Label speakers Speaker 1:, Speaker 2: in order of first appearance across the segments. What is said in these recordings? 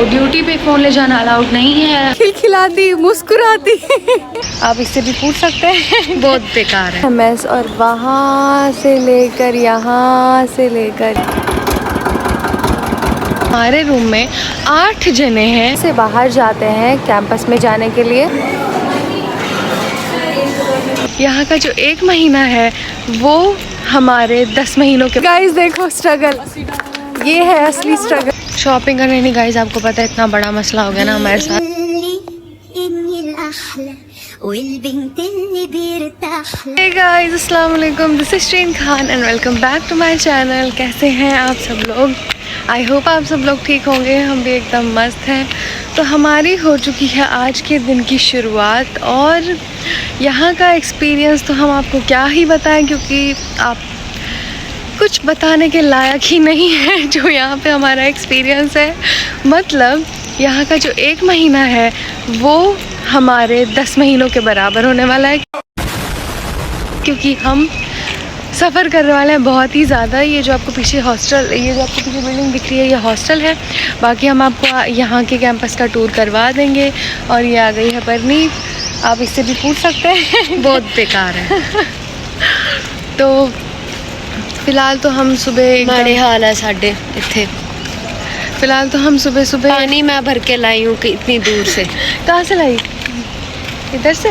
Speaker 1: Duty पे phone ले जाना अलाउड नहीं है।
Speaker 2: खिलखिलाती मुस्कुराती
Speaker 1: आप इससे भी पूछ सकते हैं। बहुत बेकार है।
Speaker 2: MS और वहाँ से लेकर यहाँ से लेकर
Speaker 1: हमारे रूम में 8 जने हैं।
Speaker 2: से बाहर जाते हैं कैंपस में जाने के लिए।
Speaker 1: यहाँ का जो 1 महीना है वो हमारे 10 महीनों के।
Speaker 2: गाइस देखो स्ट्रगल, ये है असली स्ट्रगल।
Speaker 1: शॉपिंग करने नहीं गाइस, आपको पता है इतना बड़ा मसला हो गया ना हमारे साथ। Hey guys, अस्सलाम वालेकुम, this is Shreen Khan and welcome back to my channel. कैसे हैं आप सब लोग? आई होप आप सब लोग ठीक होंगे। हम भी एकदम मस्त हैं। तो हमारी हो चुकी है आज के दिन की शुरुआत और यहाँ का एक्सपीरियंस तो हम आपको क्या ही बताएं, क्योंकि आप कुछ बताने के लायक ही नहीं है जो यहाँ पे हमारा एक्सपीरियंस है। मतलब यहाँ का जो 1 महीना है वो हमारे 10 महीनों के बराबर होने वाला है, क्योंकि हम सफ़र करने वाले हैं बहुत ही ज़्यादा। ये जो आपको पीछे हॉस्टल, ये जो आपको पीछे बिल्डिंग दिख रही है, ये हॉस्टल है। बाकी हम आपको यहाँ के कैंपस का टूर करवा देंगे। और ये आ गई है परनीत, आप इससे भी पूछ सकते हैं। बहुत बेकार है। तो फिलहाल तो हम सुबह
Speaker 2: माड़े हाल है साढ़े इत्थे।
Speaker 1: फिलहाल तो हम सुबह सुबह
Speaker 2: पानी मैं भर के लाई हूँ इतनी दूर से।
Speaker 1: कहाँ से लाई? इधर से?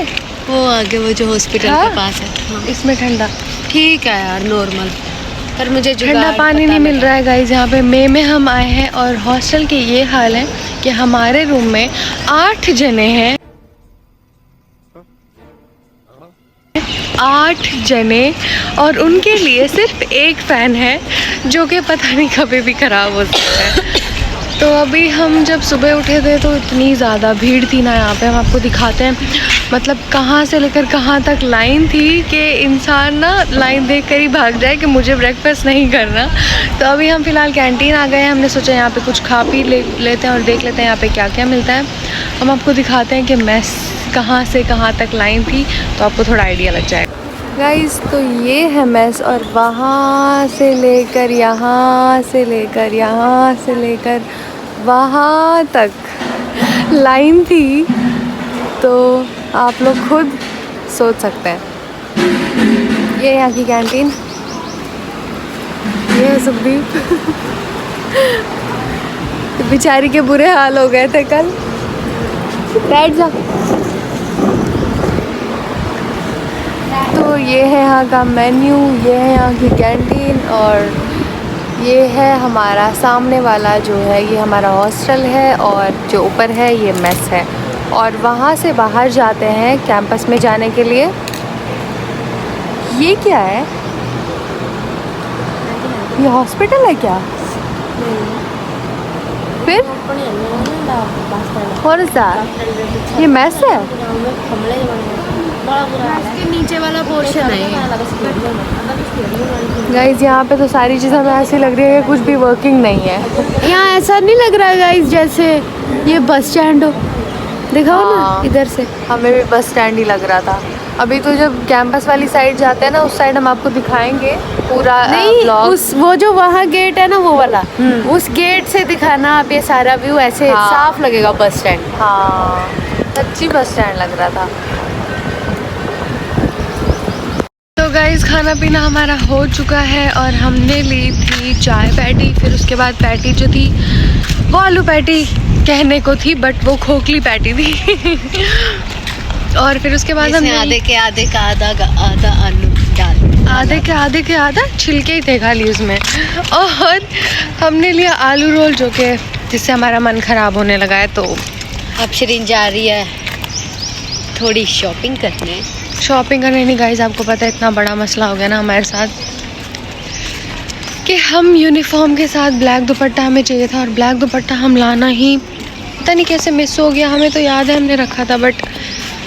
Speaker 2: वो आगे वो जो हॉस्पिटल
Speaker 1: हाँ?
Speaker 2: के पास है।
Speaker 1: इसमें ठंडा
Speaker 2: ठीक है यार, नॉर्मल। पर मुझे
Speaker 1: ठंडा पानी नहीं मिल रहा है गाइस। यहाँ पे मई में हम आए हैं और हॉस्टल के ये हाल है कि हमारे रूम में 8 जने हैं। 8 जने और उनके लिए सिर्फ एक फ़ैन है जो कि पता नहीं कभी भी ख़राब हो सकता है। तो अभी हम जब सुबह उठे थे तो इतनी ज़्यादा भीड़ थी ना यहाँ पे, हम आपको दिखाते हैं। मतलब कहाँ से लेकर कहाँ तक लाइन थी कि इंसान ना लाइन देख कर ही भाग जाए कि मुझे ब्रेकफास्ट नहीं करना। तो अभी हम फ़िलहाल कैंटीन आ गए हैं। हमने सोचा यहाँ पे कुछ खा पी लेते हैं और देख लेते हैं यहाँ पे क्या क्या मिलता है। हम आपको दिखाते हैं कि मेस कहाँ से कहाँ तक लाइन थी, तो आपको थोड़ा आइडिया लग जाएगा।
Speaker 2: गाइस तो ये है मेस और वहाँ से लेकर यहाँ से लेकर यहाँ से लेकर वहाँ तक लाइन थी, तो आप लोग खुद सोच सकते हैं। ये यहाँ की कैंटीन, ये है सुखदीप। तो बेचारी के बुरे हाल हो गए थे कल। बैठ जा। तो ये है यहाँ का मेन्यू, ये है यहाँ की कैंटीन और ये है हमारा सामने वाला जो है ये हमारा हॉस्टल है और जो ऊपर है ये मेस है। और वहाँ से बाहर जाते हैं कैंपस में जाने के लिए। ये क्या है? ये हॉस्पिटल है क्या? फिर कौन सा? ये मेस है?
Speaker 1: इसके नीचे वाला पोर्शन है।
Speaker 2: गाइज यहाँ पे तो सारी चीज़ हमें ऐसी लग रही है कि कुछ भी वर्किंग नहीं है।
Speaker 1: यहाँ ऐसा नहीं लग रहा है गाइस जैसे ये बस स्टैंड हो। दिखाओ ना इधर से।
Speaker 2: हमें भी बस स्टैंड ही लग रहा था। अभी तो जब कैंपस वाली साइड जाते हैं ना, उस साइड हम आपको दिखाएंगे पूरा
Speaker 1: नहीं,
Speaker 2: ब्लॉग।
Speaker 1: उस वो जो वहाँ गेट है ना वो वाला, उस गेट से दिखाना आप ये सारा व्यू। ऐसे
Speaker 2: हाँ।
Speaker 1: साफ लगेगा बस स्टैंड।
Speaker 2: हाँ सच्ची बस स्टैंड लग रहा था।
Speaker 1: तो गाइस खाना पीना हमारा हो चुका है और हमने ली थी चाय पैटी। फिर उसके बाद पैटी जो थी वो आलू पैटी कहने को थी, बट वो खोखली पैटी थी। और फिर उसके बाद हमने
Speaker 2: आधे के आधे का आधा आलू डाल,
Speaker 1: आधे के आधा छिलके ही थे खाली उसमें। और हमने लिया आलू रोल, जो कि जिससे हमारा मन ख़राब होने लगा है। तो
Speaker 2: अब शरीन जा रही है थोड़ी शॉपिंग करने।
Speaker 1: शॉपिंग करने नहीं गाइस, आपको पता है इतना बड़ा मसला हो गया ना हमारे साथ कि हम यूनिफॉर्म के साथ ब्लैक दुपट्टा हमें चाहिए था और ब्लैक दुपट्टा हम लाना ही पता नहीं कैसे मिस हो गया। हमें तो याद है हमने रखा था बट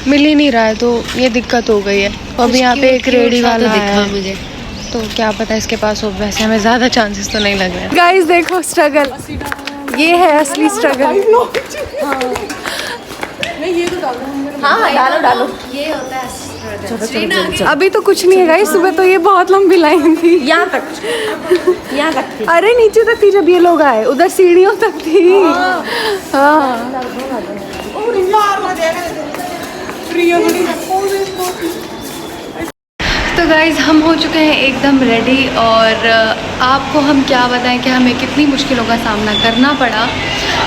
Speaker 1: मिल ही नहीं रहा है, तो ये दिक्कत हो गई है। और अभी यहाँ पे एक रेडी वाला है
Speaker 2: मुझे,
Speaker 1: तो क्या पता इसके पास हो। वैसे हमें ज़्यादा चांसेस तो नहीं लग रहे हैं।
Speaker 2: गाइस देखो स्ट्रगल, ये है असली स्ट्रगल। हाँ डालो डालो।
Speaker 1: ये होता है
Speaker 2: अभी तो कुछ नहीं है गाइस, सुबह तो ये बहुत लंबी लाइन थी,
Speaker 3: यहाँ तक थी।
Speaker 2: अरे नीचे तक थी जब ये लोग आए, उधर सीढ़ियों तक थी। हाँ तो गाइज़ हम हो चुके हैं एकदम रेडी, और आपको हम क्या बताएं कि हमें कितनी मुश्किलों का सामना करना पड़ा,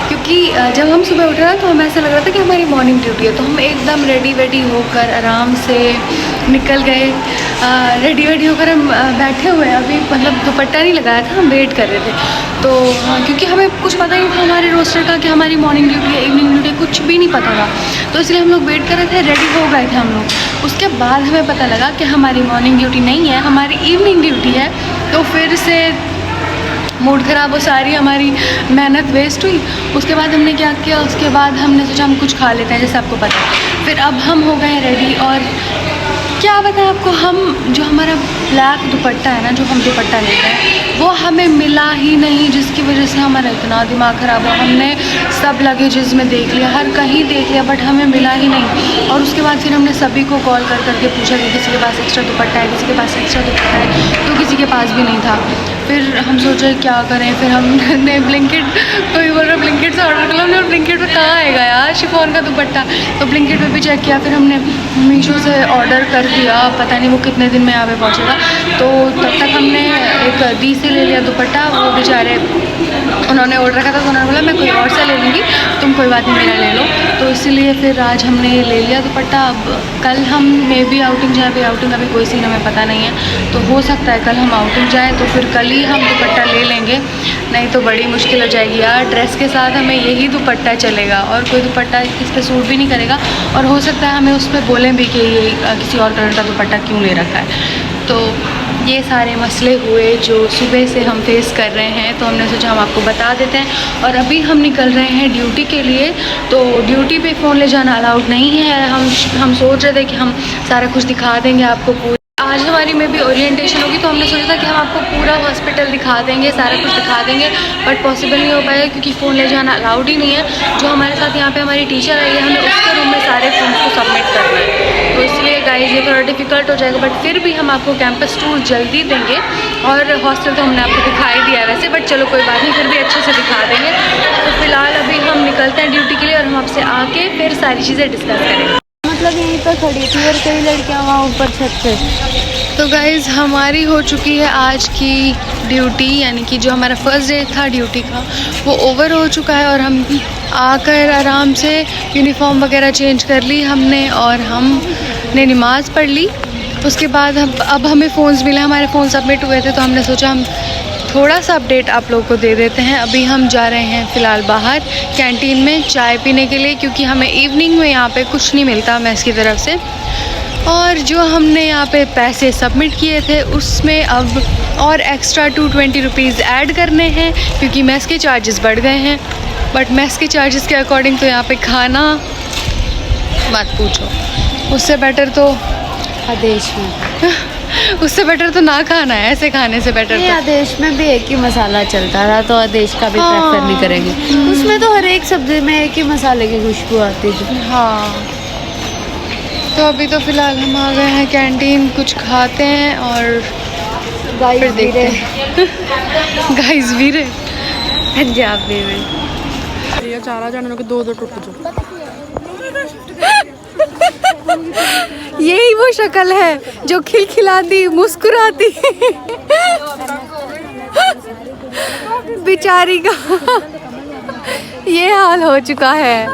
Speaker 2: क्योंकि जब हम सुबह उठ रहे थे तो हमें ऐसा लग रहा था कि हमारी मॉर्निंग ड्यूटी है। तो हम एकदम रेडी वेडी होकर आराम से निकल गए। रेडी वेडी होकर हम बैठे हुए हैं, अभी मतलब दुपट्टा नहीं लगाया था, हम वेट कर रहे थे। तो क्योंकि हमें कुछ पता नहीं था हमारे रोस्टर का कि हमारी मॉर्निंग ड्यूटी है इवनिंग ड्यूटी है, कुछ भी नहीं पता था। तो इसलिए हम लोग वेट कर रहे थे, रेडी हो गए थे हम लोग। उसके बाद हमें पता लगा कि हमारी मॉर्निंग ड्यूटी नहीं है, हमारी इवनिंग ड्यूटी है। तो फिर से मूड ख़राब, वो सारी हमारी मेहनत वेस्ट हुई। उसके बाद हमने क्या किया, उसके बाद हमने सोचा हम कुछ खा लेते हैं, जैसे आपको पता है। फिर अब हम हो गए रेडी, और क्या बताएं आपको, हम जो हमारा ब्लैक दुपट्टा है ना, जो हम दुपट्टा लेते हैं वो हमें मिला ही नहीं, जिसकी वजह से हमारा इतना दिमाग ख़राब हुआ। हमने सब लगेजेस में देख लिया, हर कहीं देख लिया, बट हमें मिला ही नहीं। और उसके बाद फिर हमने सभी को कॉल कर करके पूछा कि किसी के पास एक्स्ट्रा दुपट्टा है, किसी के पास एक्स्ट्रा दुपट्टा है, तो किसी के पास भी नहीं था। फिर हम सोचे क्या करें, फिर हमने ब्लिंकिट, कोई बोल रहा ब्लिंकिट से ऑर्डर कर लो, हमने ब्लिंकिट में कहाँ आएगा यार शिफॉन का दुपट्टा, तो ब्लिंकिट में भी चेक किया। फिर हमने मीशो से ऑर्डर कर दिया, पता नहीं वो कितने दिन में यहाँ पे पहुँचेगा। तो तब तक हमने एक दी से ले लिया दुपट्टा, वो बेचारे उन्होंने ऑर्डर रखा था तो उन्होंने बोला मैं कोई और से ले लूँगी, तुम कोई बात नहीं मेरा ले लो। तो इसीलिए फिर आज हमने ले लिया दुपट्टा। अब कल हम मे भी आउटिंग जाए, भी आउटिंग अभी कोई सीन हमें पता नहीं है, तो हो सकता है कल हम आउटिंग जाएँ तो फिर कल ही हम दुपट्टा ले लेंगे, नहीं तो बड़ी मुश्किल हो जाएगी यार। ड्रेस के साथ हमें यही दुपट्टा चलेगा और कोई दुपट्टा इस पर सूट भी नहीं करेगा, और हो सकता है हमें उस पर बोलें भी कि ये किसी और कलर का दुपट्टा क्यों ले रखा है। तो ये सारे मसले हुए जो सुबह से हम फेस कर रहे हैं, तो हमने सोचा हम आपको बता देते हैं। और अभी हम निकल रहे हैं ड्यूटी के लिए, तो ड्यूटी पे फ़ोन ले जाना अलाउड नहीं है। हम सोच रहे थे कि हम सारा कुछ दिखा देंगे आपको। आज हमारी में भी ओरिएंटेशन होगी, तो हमने सोचा था कि हम आपको पूरा हॉस्पिटल दिखा देंगे, सारा कुछ दिखा देंगे, बट पॉसिबल नहीं हो पाएगा क्योंकि फ़ोन ले जाना अलाउड ही नहीं है। जो हमारे साथ यहाँ पे हमारी टीचर आई है, हमें उसके रूम में सारे फ़ोन्स को सबमिट करना है, तो इसलिए गाइस ये थोड़ा डिफ़िकल्ट हो जाएगा, बट फिर भी हम आपको कैंपस टूर जल्दी देंगे। और हॉस्टल तो हमने आपको दिखाई दिया है वैसे, बट चलो कोई बात नहीं, फिर भी अच्छे से दिखा देंगे। तो फिलहाल अभी हम निकलते हैं ड्यूटी के लिए, और हम आपसे आके फिर सारी चीज़ें डिस्कस करेंगे।
Speaker 3: मतलब यहीं पर खड़ी थी और कई लड़कियां वहाँ ऊपर छत पे।
Speaker 1: तो गाइज़ हमारी हो चुकी है आज की ड्यूटी, यानी कि जो हमारा फर्स्ट डे था ड्यूटी का वो ओवर हो चुका है, और हम आकर आराम से यूनिफॉर्म वगैरह चेंज कर ली हमने, और हमने नमाज़ पढ़ ली। उसके बाद अब हमें फ़ोन्स मिले, हमारे फ़ोन सबमिट हुए थे, तो हमने सोचा हम थोड़ा सा अपडेट आप लोगों को दे देते हैं। अभी हम जा रहे हैं फ़िलहाल बाहर कैंटीन में चाय पीने के लिए, क्योंकि हमें इवनिंग में यहाँ पे कुछ नहीं मिलता मेस की तरफ से। और जो हमने यहाँ पे पैसे सबमिट किए थे उसमें अब और एक्स्ट्रा 220 रुपीज़ ऐड करने हैं, क्योंकि मेस के चार्जेस बढ़ गए हैं। बट मेस के चार्जेस के अकॉर्डिंग तो यहाँ पे खाना मत पूछो, उससे बेटर तो
Speaker 3: आदेश में
Speaker 1: उससे बेटर तो ना खाना है, ऐसे खाने से बेटर
Speaker 3: नहीं,
Speaker 1: तो
Speaker 3: आदेश में भी एक ही मसाला चलता था, तो आदेश का भी
Speaker 1: हाँ।
Speaker 3: प्रेफर नहीं करेंगे। उसमें तो हर एक सब्जी में एक ही मसाले की खुशबू आती थी।
Speaker 1: हाँ। तो अभी तो फ़िलहाल हम आ गए हैं कैंटीन, कुछ खाते हैं और फिर देखते हैं। गाइस वीरे
Speaker 3: पंजाब में
Speaker 4: ये 4 जने के 2-2 टुट जो।
Speaker 1: यही वो शक्ल है जो खिलखिलाती मुस्कुराती बेचारी का ये हाल हो चुका है।